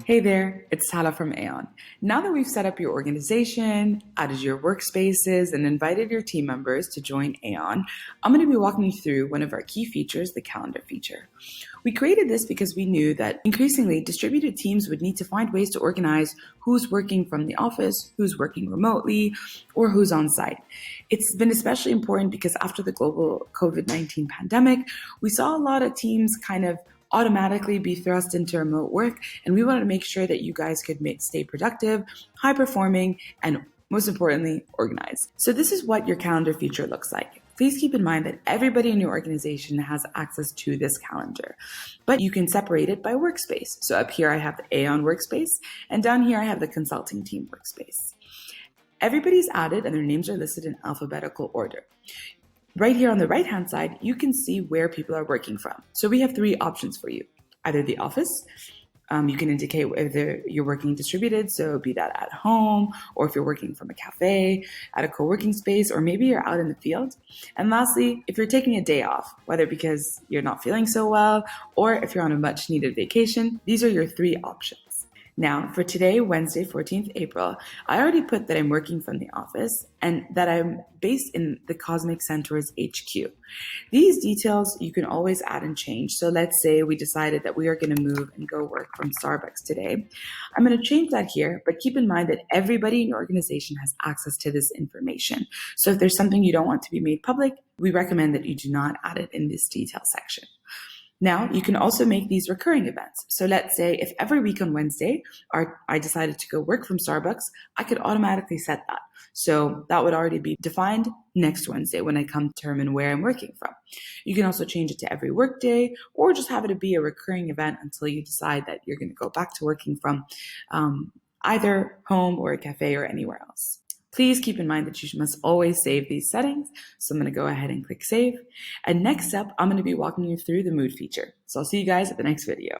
Hey there, it's Tala from Aion. Now that we've set up your organization, added your workspaces, and invited your team members to join Aion, I'm going to be walking you through one of our key features, the calendar feature. We created this because we knew that increasingly distributed teams would need to find ways to organize who's working from the office, who's working remotely, or who's on site. It's been especially important because after the global COVID-19 pandemic, we saw a lot of teams kind of automatically be thrust into remote work, and we wanted to make sure that you guys could stay productive, high performing, and most importantly, organized. So this is what your calendar feature looks like. Please keep in mind that everybody in your organization has access to this calendar, but you can separate it by workspace. So up here I have the Aion workspace, and down here I have the consulting team workspace. Everybody's added and their names are listed in alphabetical order. Right here on the right-hand side, you can see where people are working from. So we have three options for you. Either the office, you can indicate whether you're working distributed, so be that at home, or if you're working from a cafe, at a co-working space, or maybe you're out in the field. And lastly, if you're taking a day off, whether because you're not feeling so well, or if you're on a much-needed vacation, these are your three options. Now, for today, Wednesday, 14th April, I already put that I'm working from the office and that I'm based in the Cosmic Centaurs HQ. These details you can always add and change. So let's say we decided that we are going to move and go work from Starbucks today. I'm going to change that here, but keep in mind that everybody in your organization has access to this information. So if there's something you don't want to be made public, we recommend that you do not add it in this detail section. Now, you can also make these recurring events. So let's say if every week on Wednesday, I decided to go work from Starbucks, I could automatically set that. So that would already be defined next Wednesday when I come to determine where I'm working from. You can also change it to every workday or just have it be a recurring event until you decide that you're going to go back to working from either home or a cafe or anywhere else. Please keep in mind that you must always save these settings. So I'm going to go ahead and click save. And next up, I'm going to be walking you through the mood feature. So I'll see you guys at the next video.